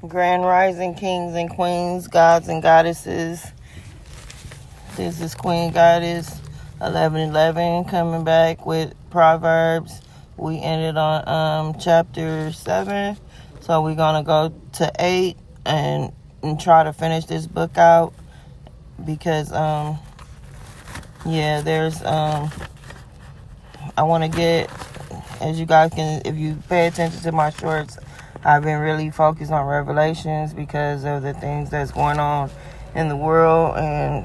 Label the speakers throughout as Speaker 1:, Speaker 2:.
Speaker 1: Grand Rising Kings and Queens, Gods and Goddesses. This is Queen Goddess 1111 coming back with Proverbs. We ended on chapter 7, so we're going to go to 8 and try to finish this book out because, there's, I want to get, as you guys can, if you pay attention to my shorts, I've been really focused on Revelations because of the things that's going on in the world, and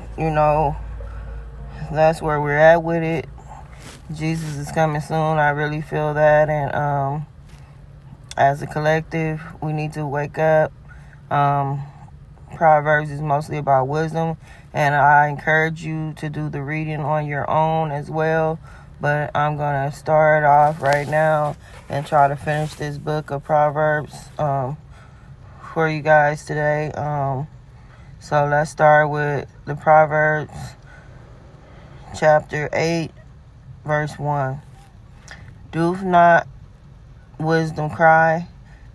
Speaker 1: that's where we're at with it. Jesus is coming soon. I really feel that, and as a collective, we need to wake up. Proverbs is mostly about wisdom, and I encourage you to do the reading on your own as well. But I'm going to start off right now and try to finish this book of Proverbs for you guys today. So let's start with the Proverbs chapter 8, verse 1. Doth not wisdom cry,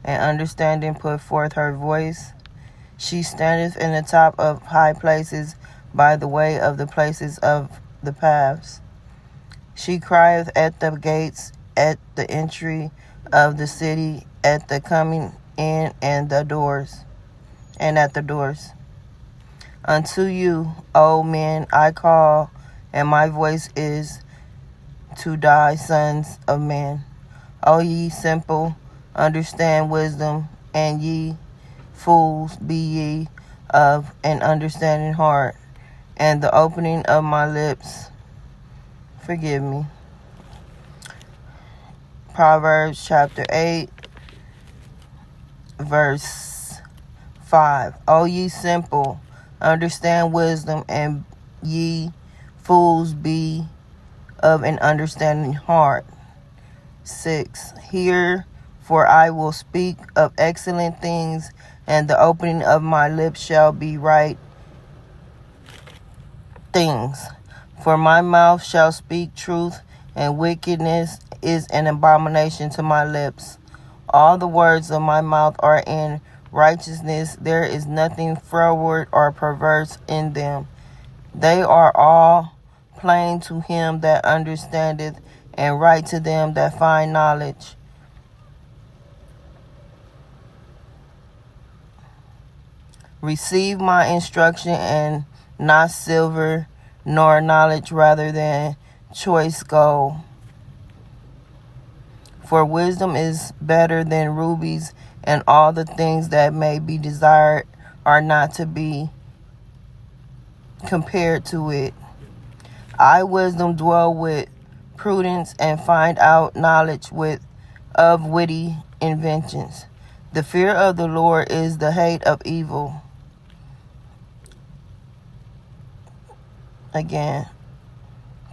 Speaker 1: and understanding put forth her voice? She standeth in the top of high places, by the way of the places of the paths. She crieth at the gates, at the entry of the city, at the coming in and at the doors. Unto you, O men, I call, and my voice is to die, sons of men. O ye simple, understand wisdom, and ye fools, be ye of an understanding heart, and the opening of my lips forgive me. Proverbs chapter 8, verse 5. O ye simple, understand wisdom, and ye fools, be of an understanding heart. 6. Hear, for I will speak of excellent things, and the opening of my lips shall be right things. For my mouth shall speak truth, and wickedness is an abomination to my lips. All the words of my mouth are in righteousness. There is nothing froward or perverse in them. They are all plain to him that understandeth, and right to them that find knowledge. Receive my instruction, and not silver, nor knowledge rather than choice gold. For wisdom is better than rubies, and all the things that may be desired are not to be compared to it. I, wisdom, dwell with prudence, and find out knowledge of witty inventions. The fear of the Lord is the hate of evil. Again,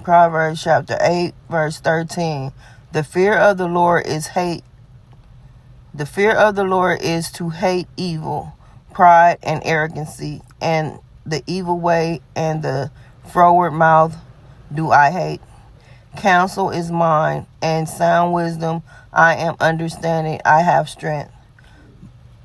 Speaker 1: Proverbs chapter 8, verse 13. The fear of the Lord is hate. The fear of the Lord is to hate evil, pride, and arrogancy, and the evil way and the froward mouth do I hate. Counsel is mine, and sound wisdom I am understanding, I have strength.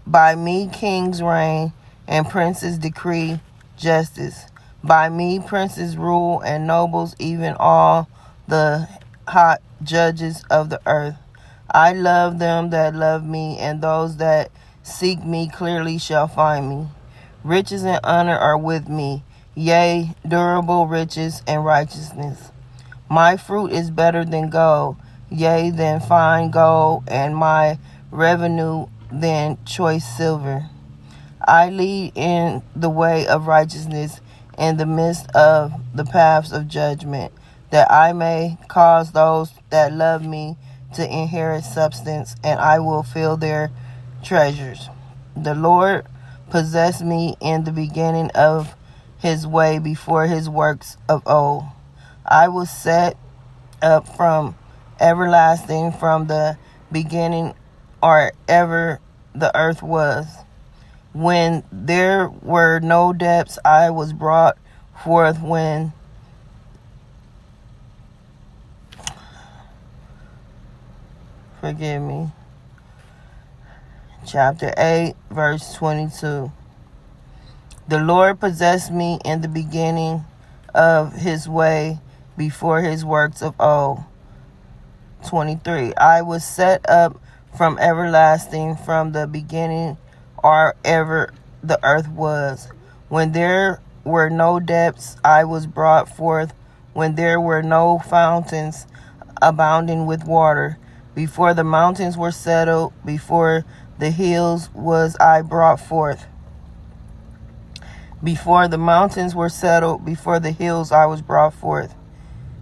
Speaker 1: By me kings reign, and princes decree justice. By me princes rule, and nobles, even all the hot judges of the earth. I love them that love me, and those that seek me clearly shall find me. Riches and honor are with me, yea, durable riches and righteousness. My fruit is better than gold, yea, than fine gold, and my revenue than choice silver. I lead in the way of righteousness in the midst of the paths of judgment, that I may cause those that love me to inherit substance, and I will fill their treasures. The Lord possessed me in the beginning of his way, before his works of old. I was set up from everlasting, from the beginning, or ever the earth was. When there were no depths, I was brought forth. Forgive me. chapter 8, verse 22. The Lord possessed me in the beginning of his way before his works of old. 23. I was set up from everlasting, from the beginning or ever the earth was. When there were no depths, I was brought forth. When there were no fountains abounding with water, before the mountains were settled, before the hills was I brought forth. Before the mountains were settled, before the hills I was brought forth.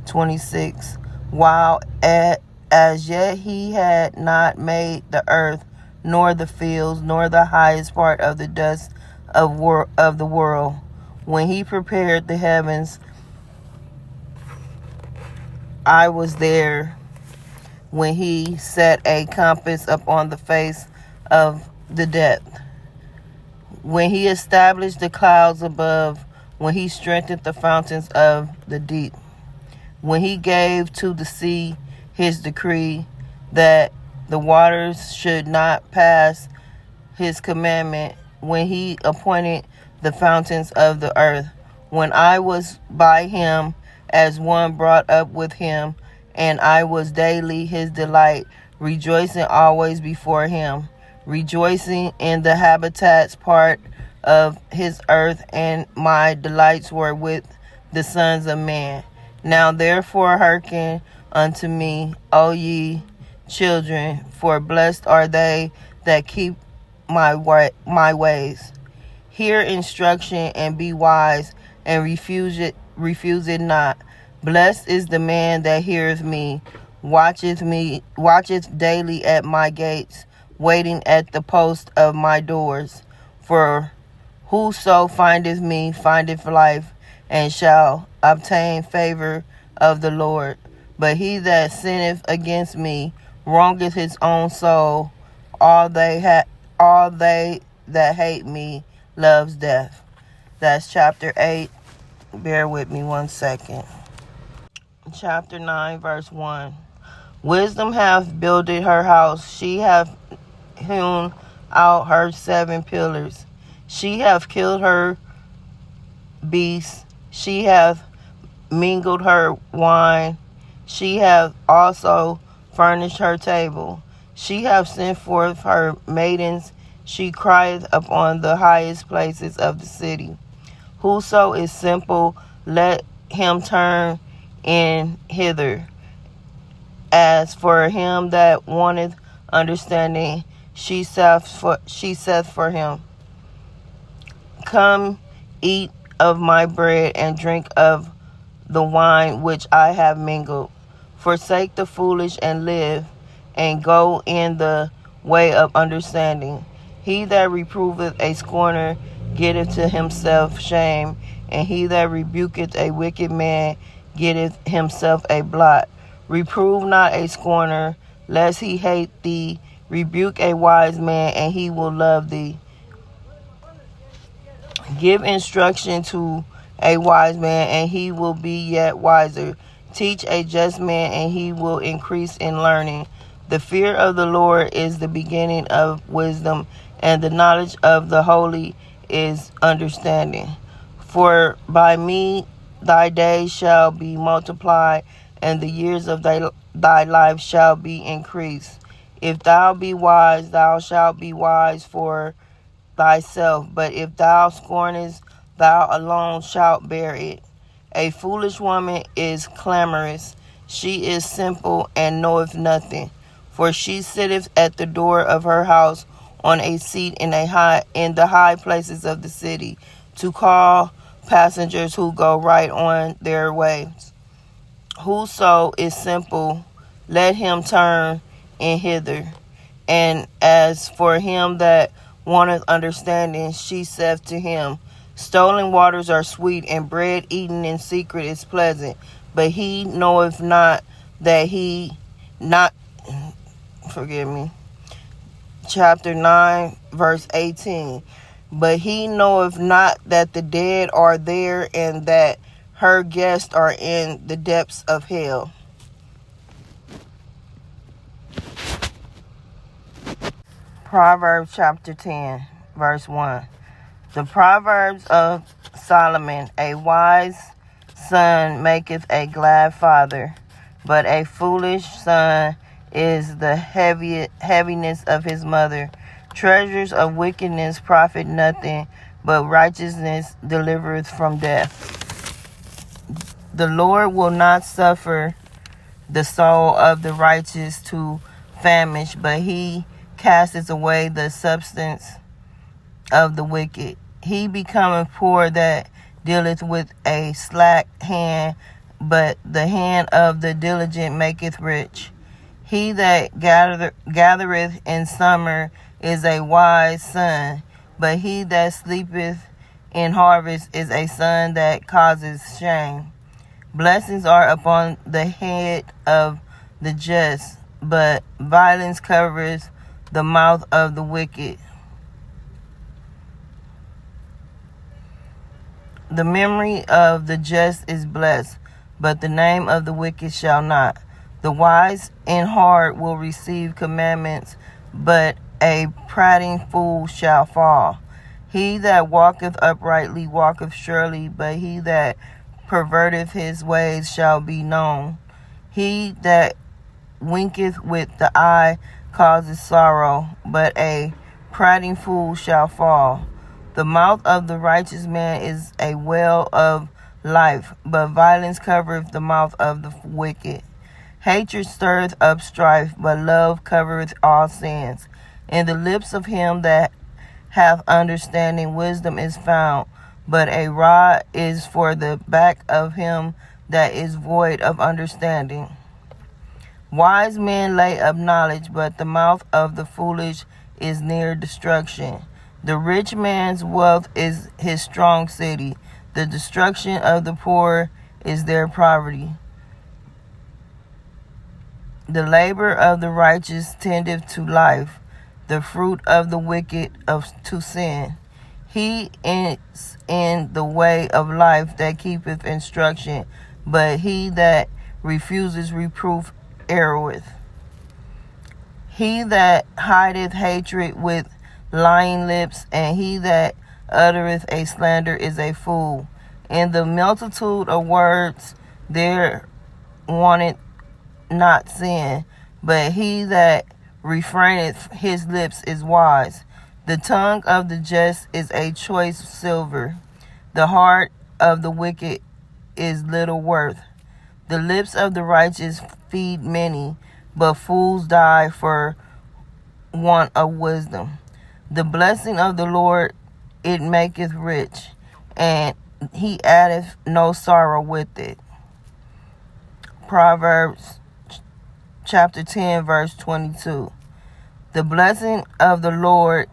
Speaker 1: 26. While as yet he had not made the earth, nor the fields, nor the highest part of the dust of the world. When he prepared the heavens, I was there. When he set a compass upon the face of the depth. When he established the clouds above, when he strengthened the fountains of the deep. When he gave to the sea his decree that the waters should not pass his commandment, when he appointed the fountains of the earth, when I was by him as one brought up with him, and I was daily his delight, rejoicing always before him, rejoicing in the habitats part of his earth, and my delights were with the sons of man. Now therefore hearken unto me, O ye children, for blessed are they that keep my ways. Hear instruction and be wise, and refuse it not. Blessed is the man that heareth me, watcheth daily at my gates, waiting at the post of my doors. For whoso findeth me findeth life, and shall obtain favor of the Lord. But he that sinneth against me wrongeth his own soul. All they that hate me loves death. That's chapter 8. Bear with me 1 second. Chapter 9, verse 1. Wisdom hath builded her house. She hath hewn out her 7 pillars. She hath killed her beasts. She hath mingled her wine. She hath also furnished her table. She hath sent forth her maidens. She crieth upon the highest places of the city. Whoso is simple, let him turn in hither. As for him that wanteth understanding, she saith for him, Come, eat of my bread, and drink of the wine which I have mingled. Forsake the foolish and live, and go in the way of understanding. He that reproveth a scorner getteth to himself shame, and he that rebuketh a wicked man getteth himself a blot. Reprove not a scorner, lest he hate thee. Rebuke a wise man, and he will love thee. Give instruction to a wise man, and he will be yet wiser. Teach a just man, and he will increase in learning. The fear of the Lord is the beginning of wisdom, and the knowledge of the holy is understanding. For by me thy days shall be multiplied, and the years of thy life shall be increased. If thou be wise, thou shalt be wise for thyself, but if thou scornest, thou alone shalt bear it. A foolish woman is clamorous. She is simple and knoweth nothing. For she sitteth at the door of her house on a seat in the high places of the city, to call passengers who go right on their ways. Whoso is simple, let him turn in hither. And as for him that wanteth understanding, she saith to him, Stolen waters are sweet, and bread eaten in secret is pleasant. But he knoweth not that Chapter 9, verse 18. But he knoweth not that the dead are there, and that her guests are in the depths of hell. Proverbs chapter 10, verse 1. The Proverbs of Solomon. A wise son maketh a glad father, but a foolish son is the heaviness of his mother. Treasures of wickedness profit nothing, but righteousness delivereth from death. The Lord will not suffer the soul of the righteous to famish, but he casteth away the substance of the wicked. He becometh poor that dealeth with a slack hand, but the hand of the diligent maketh rich. He that gathereth in summer is a wise son, but he that sleepeth in harvest is a son that causes shame. Blessings are upon the head of the just, but violence covereth the mouth of the wicked. The memory of the just is blessed, but the name of the wicked shall not. The wise in heart will receive commandments, but a prating fool shall fall. He that walketh uprightly walketh surely, but he that perverteth his ways shall be known. He that winketh with the eye causes sorrow, but a prating fool shall fall. The mouth of the righteous man is a well of life, but violence covereth the mouth of the wicked. Hatred stirreth up strife, but love covereth all sins. In the lips of him that hath understanding wisdom is found, but a rod is for the back of him that is void of understanding. Wise men lay up knowledge, but the mouth of the foolish is near destruction. The rich man's wealth is his strong city. The destruction of the poor is their poverty. The labor of the righteous tendeth to life, the fruit of the wicked to sin. He is in the way of life that keepeth instruction, but he that refuses reproof erroreth. He that hideth hatred with lying lips, and he that uttereth a slander is a fool. In the multitude of words there wanteth not sin, but he that refraineth his lips is wise. The tongue of the just is a choice silver. The heart of the wicked is little worth. The lips of the righteous feed many, but fools die for want of wisdom. The blessing of the Lord, it maketh rich, and he addeth no sorrow with it. Proverbs chapter 10, verse 22. The blessing of the Lord,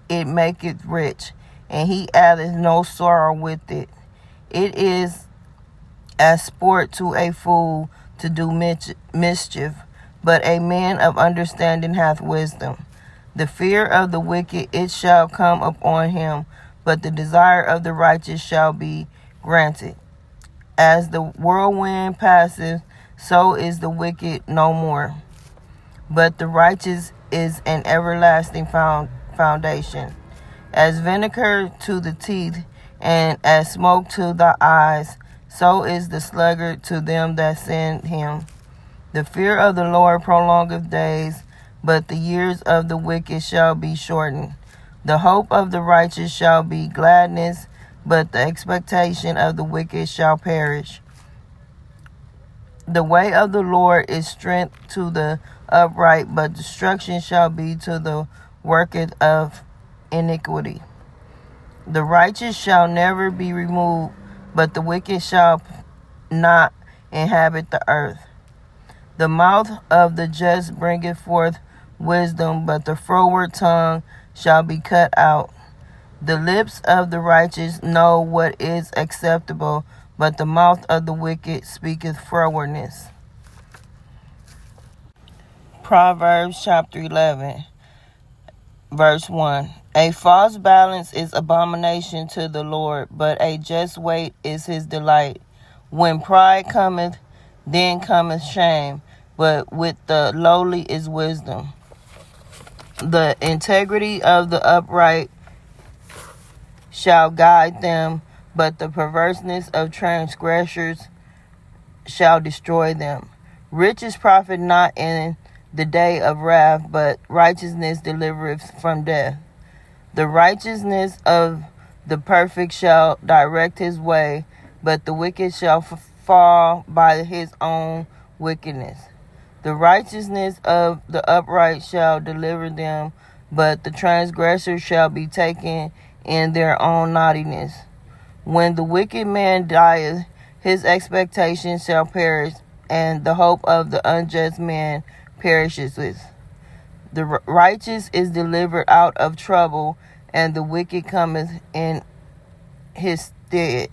Speaker 1: it maketh rich, and he addeth no sorrow with it. It is as sport to a fool to do mischief, but a man of understanding hath wisdom. The fear of the wicked, it shall come upon him, but the desire of the righteous shall be granted. As the whirlwind passeth, so is the wicked no more. But the righteous is an everlasting foundation. As vinegar to the teeth, and as smoke to the eyes, so is the sluggard to them that send him. The fear of the Lord prolongeth days, but the years of the wicked shall be shortened. The hope of the righteous shall be gladness, but the expectation of the wicked shall perish. The way of the Lord is strength to the upright, but destruction shall be to the worketh of iniquity. The righteous shall never be removed, but the wicked shall not inhabit the earth. The mouth of the just bringeth forth wisdom, but the froward tongue shall be cut out. The lips of the righteous know what is acceptable, but the mouth of the wicked speaketh frowardness. Proverbs chapter 11, verse 1. A false balance is abomination to the Lord, but a just weight is his delight. When pride cometh, then cometh shame, but with the lowly is wisdom. The integrity of the upright shall guide them, but the perverseness of transgressors shall destroy them. Riches profit not in the day of wrath, but righteousness delivereth from death. The righteousness of the perfect shall direct his way, but the wicked shall fall by his own wickedness. The righteousness of the upright shall deliver them, but the transgressors shall be taken in their own naughtiness. When the wicked man dieth, his expectation shall perish, and the hope of the unjust man perishes. The righteous is delivered out of trouble, and the wicked cometh in his stead.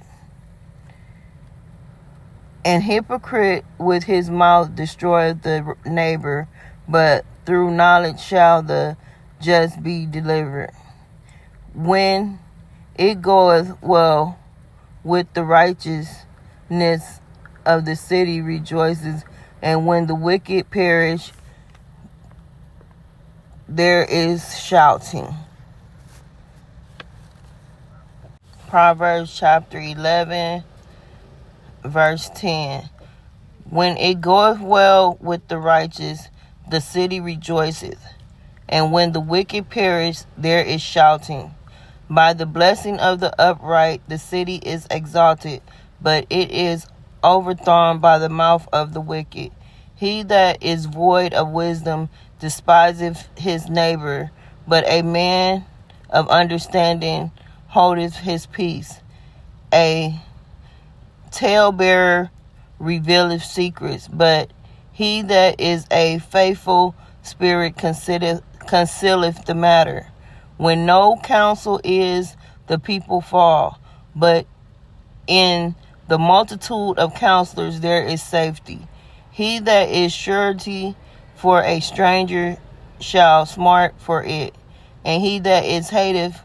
Speaker 1: An hypocrite with his mouth destroyeth the neighbor, but through knowledge shall the just be delivered. When it goeth well with the righteousness of the city rejoices, and when the wicked perish, there is shouting. Proverbs chapter 11, verse 10. When it goeth well with the righteous, the city rejoiceth, and when the wicked perish, there is shouting. By the blessing of the upright, the city is exalted, but it is overthrown by the mouth of the wicked. He that is void of wisdom despiseth his neighbor, but a man of understanding holdeth his peace. A talebearer revealeth secrets, but he that is a faithful spirit concealeth the matter. When no counsel is, the people fall, but in the multitude of counselors there is safety. He that is surety for a stranger shall smart for it, and he that is hateth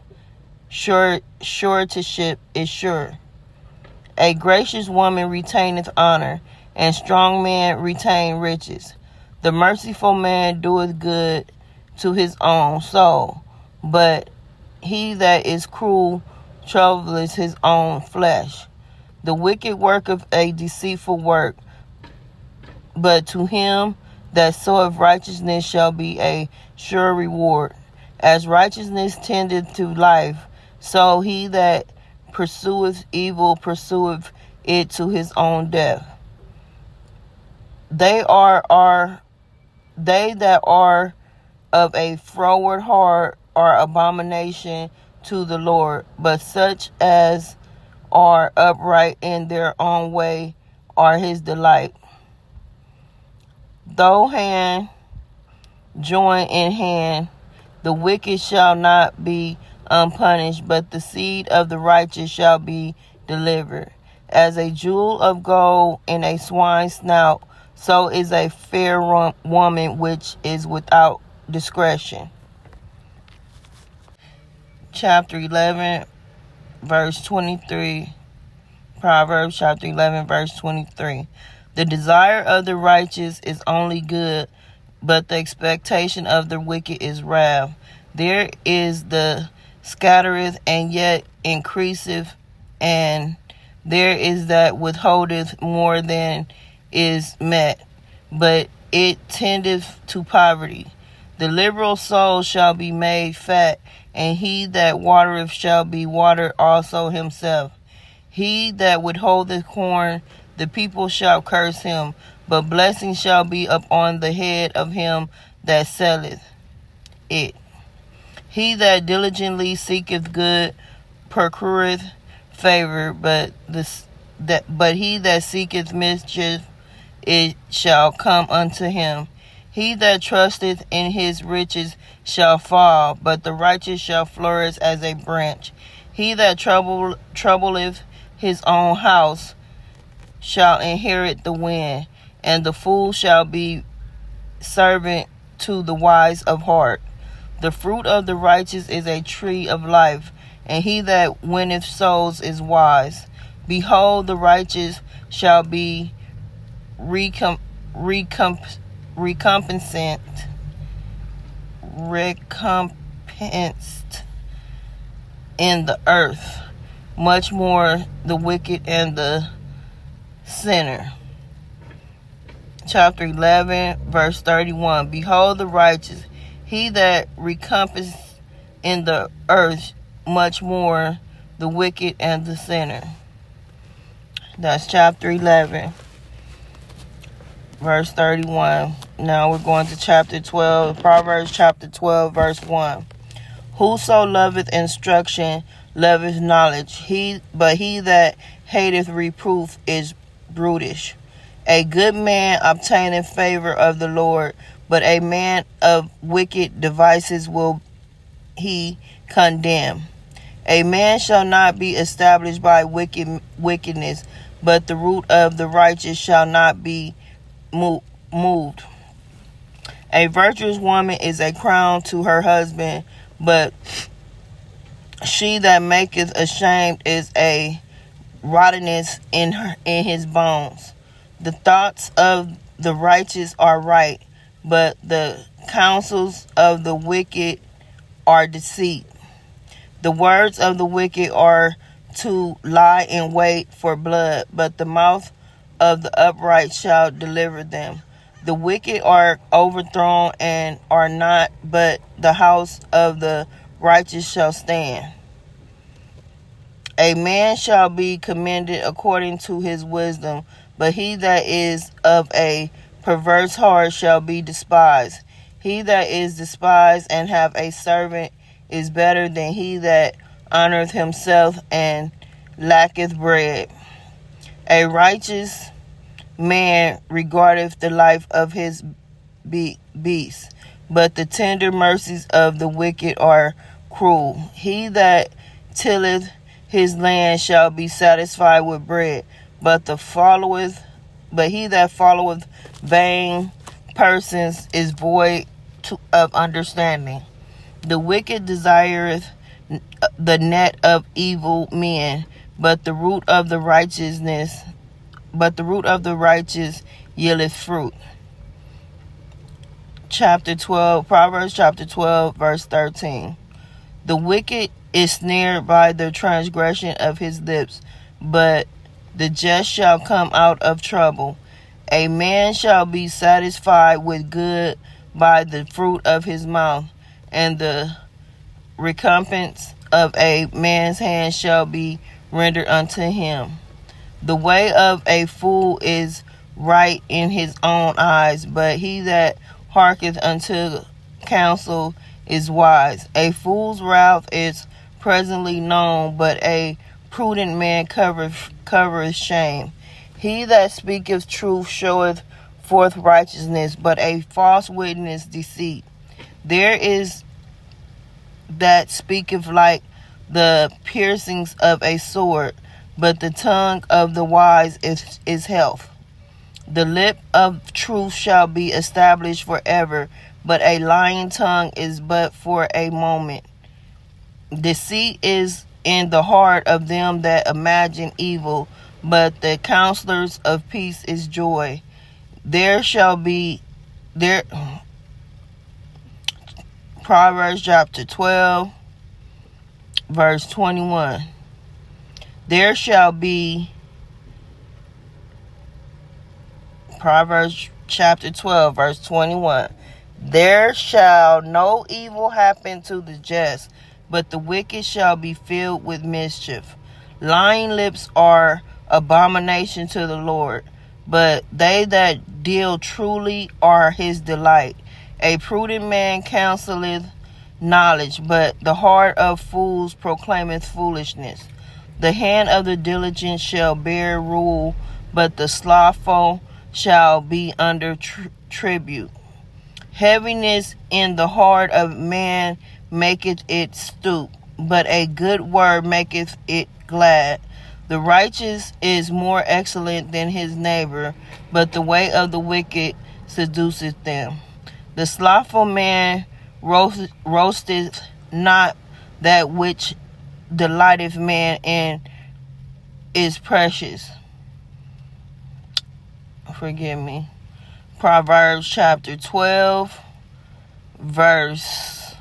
Speaker 1: suretyship is sure. A gracious woman retaineth honor, and strong men retain riches. The merciful man doeth good to his own soul, but he that is cruel troubleth his own flesh. The wicked worketh a deceitful work, but to him that soweth righteousness shall be a sure reward. As righteousness tendeth to life, so he that pursueth evil pursueth it to his own death. They that are of a froward heart are abomination to the Lord, but such as are upright in their own way are his delight. Though hand join in hand, the wicked shall not be unpunished, but the seed of the righteous shall be delivered. As a jewel of gold in a swine's snout, so is a fair woman which is without discretion. Chapter 11, verse 23. Proverbs chapter 11, verse 23. The desire of the righteous is only good, but the expectation of the wicked is wrath. There is the scattereth and yet increaseth, and there is that withholdeth more than is met, but it tendeth to poverty. The liberal soul shall be made fat, and he that watereth shall be watered also himself. He that withholdeth corn, the people shall curse him, but blessing shall be upon the head of him that selleth it. He that diligently seeketh good procureth favor, but he that seeketh mischief, it shall come unto him. He that trusteth in his riches shall fall, but the righteous shall flourish as a branch. He that troubleth his own house shall inherit the wind, and the fool shall be servant to the wise of heart. The fruit of the righteous is a tree of life, and he that winneth souls is wise. Behold, the righteous shall be recompensed recompensed in the earth, much more the wicked and the sinner. Chapter 11, verse 31. Behold the righteous, he that recompensed in the earth, much more the wicked and the sinner. That's chapter 11, verse 31. Now we're going to chapter 12, Proverbs chapter 12, verse 1. Whoso loveth instruction loveth knowledge, but he that hateth reproof is brutish. A good man obtaineth favor of the Lord, but a man of wicked devices will he condemn. A man shall not be established by wickedness, but the root of the righteous shall not be moved. A virtuous woman is a crown to her husband, but she that maketh ashamed is a rottenness in his bones. The thoughts of the righteous are right, but the counsels of the wicked are deceit. The words of the wicked are to lie in wait for blood, but the mouth of the upright shall deliver them. The wicked are overthrown and are not, but the house of the righteous shall stand. A man shall be commended according to his wisdom, but he that is of a perverse heart shall be despised. He that is despised and have a servant is better than he that honoreth himself and lacketh bread. A righteous man regardeth the life of his beast, but the tender mercies of the wicked are cruel. He that tilleth his land shall be satisfied with bread, but he that followeth vain persons is void of understanding. The wicked desireth the net of evil men, but the root of the righteous yieldeth fruit. Chapter 12, Proverbs chapter 12, verse 13. The wicked is snared by the transgression of his lips, but the just shall come out of trouble. A man shall be satisfied with good by the fruit of his mouth, and the recompense of a man's hand shall be rendered unto him. The way of a fool is right in his own eyes, but he that hearkeneth unto counsel is wise. A fool's wrath is presently known, but a prudent man covereth shame. He that speaketh truth showeth forth righteousness, but a false witness deceit. There is that speaketh like the piercings of a sword, but the tongue of the wise is health. The lip of truth shall be established forever, but a lying tongue is but for a moment. Deceit is in the heart of them that imagine evil, but the counselors of peace is joy. Proverbs chapter 12, verse 21. There shall be, Proverbs chapter 12, verse 21. There shall no evil happen to the just, but the wicked shall be filled with mischief. Lying lips are abomination to the Lord, but they that deal truly are his delight. A prudent man counseleth knowledge, but the heart of fools proclaimeth foolishness. The hand of the diligent shall bear rule, but the slothful shall be under tribute. Heaviness in the heart of man maketh it stoop, but a good word maketh it glad. The righteous is more excellent than his neighbor, but the way of the wicked seduceth them. The slothful man roasteth not that which delighteth man and is precious. Forgive me. Proverbs chapter 12, verse,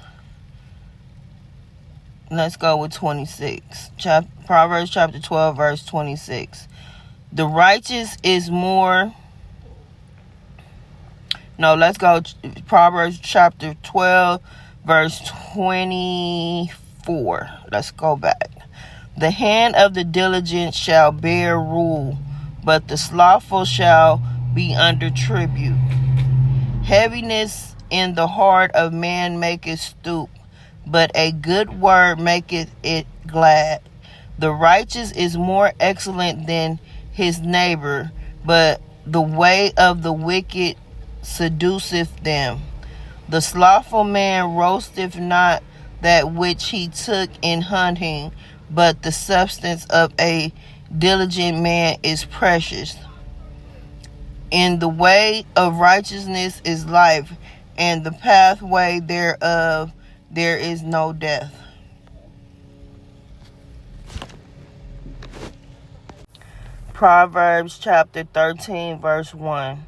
Speaker 1: let's go with 26. Proverbs chapter 12, verse 26. The righteous is more... No, let's go Proverbs chapter 12, verse 24. Let's go back. The hand of the diligent shall bear rule, but the slothful shall be under tribute. Heaviness in the heart of man maketh stoop, but a good word maketh it glad. The righteous is more excellent than his neighbor, but the way of the wicked seduceth them. The slothful man roasteth not that which he took in hunting, but the substance of a diligent man is precious. In the way of righteousness is life, and the pathway thereof there is no death. Proverbs chapter 13, verse 1.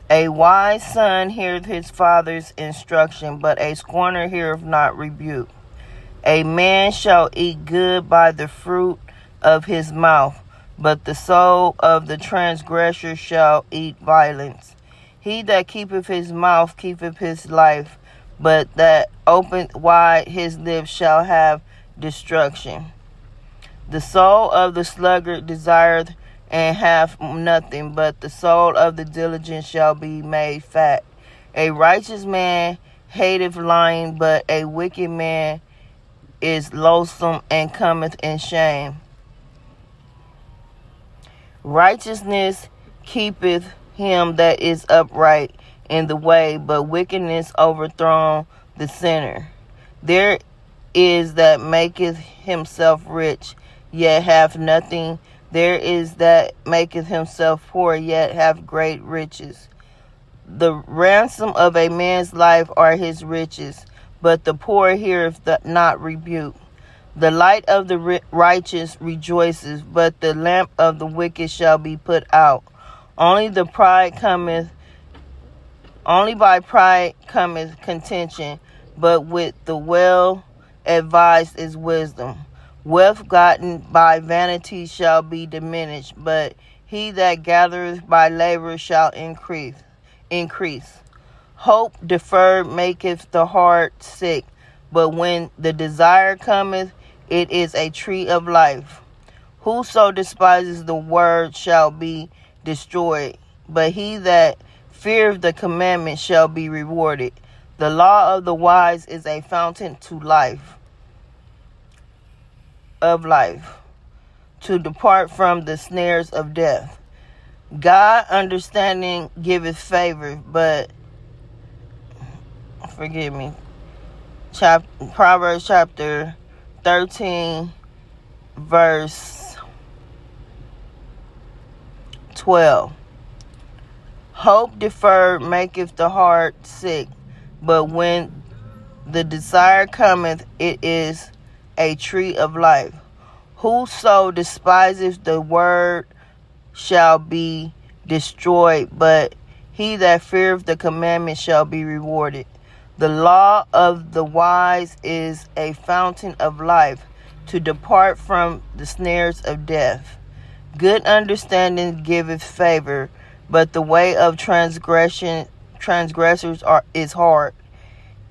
Speaker 1: A wise son heareth his father's instruction, but a scorner heareth not rebuke. A man shall eat good by the fruit of his mouth, but the soul of the transgressor shall eat violence. He that keepeth his mouth keepeth his life, but that openeth wide his lips shall have destruction. The soul of the sluggard desireth and hath nothing, but the soul of the diligent shall be made fat. A righteous man hateth lying, but a wicked man is loathsome and cometh in shame. Righteousness keepeth him that is upright in the way, but wickedness overthrown the sinner. There is that maketh himself rich, yet hath nothing. There is that maketh himself poor, yet hath great riches. The ransom of a man's life are his riches, but the poor heareth not rebuke. The light of the righteous rejoices, but the lamp of the wicked shall be put out. Only by pride cometh contention, but with the well advised is wisdom. Wealth gotten by vanity shall be diminished, but he that gathereth by labor shall increase. Hope deferred maketh the heart sick, but when the desire cometh, it is a tree of life. Whoso despises the word shall be destroyed, but he that feareth the commandment shall be rewarded. The law of the wise is a fountain of life, to depart from the snares of death. God understanding giveth favor, but Proverbs chapter 13, verse 12. Hope deferred maketh the heart sick, but when the desire cometh, it is a tree of life. Whoso despiseth the word shall be destroyed, but he that feareth the commandment shall be rewarded. The law of the wise is a fountain of life, to depart from the snares of death. Good understanding giveth favor, but the way of transgressors is hard.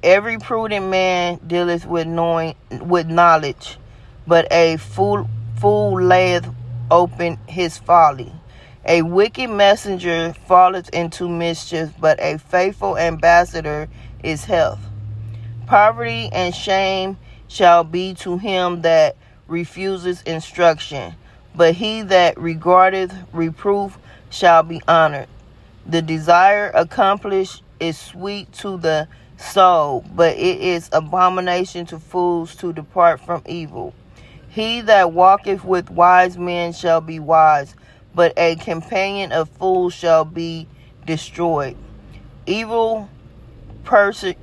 Speaker 1: Every prudent man dealeth with knowledge, but a fool layeth open his folly. A wicked messenger falleth into mischief, but a faithful ambassador is health. Poverty and shame shall be to him that refuses instruction, but he that regardeth reproof shall be honored. The desire accomplished is sweet to the soul, but it is abomination to fools to depart from evil. He that walketh with wise men shall be wise, but a companion of fools shall be destroyed. Evil pursueth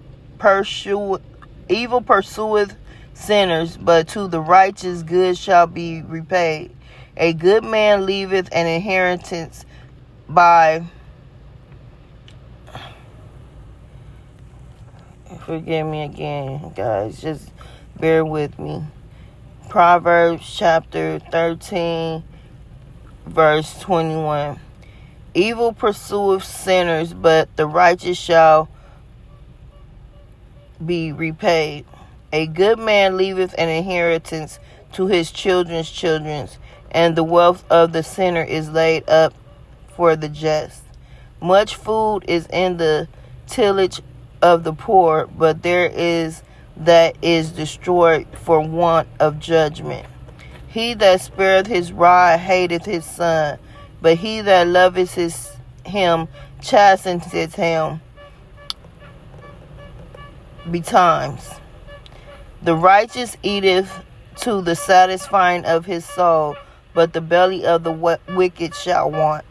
Speaker 1: sinners, but to the righteous good shall be repaid. A good man leaveth an inheritance by Forgive me again, guys. Just bear with me. Proverbs chapter 13, verse 21. Evil pursueth sinners, but the righteous shall be repaid. A good man leaveth an inheritance to his children's children, and the wealth of the sinner is laid up for the just. Much food is in the tillage of the poor, but there is that is destroyed for want of judgment. He that spareth his rod hateth his son, but he that loveth him chasteneth him betimes. The righteous eateth to the satisfying of his soul, but the belly of the wicked shall want.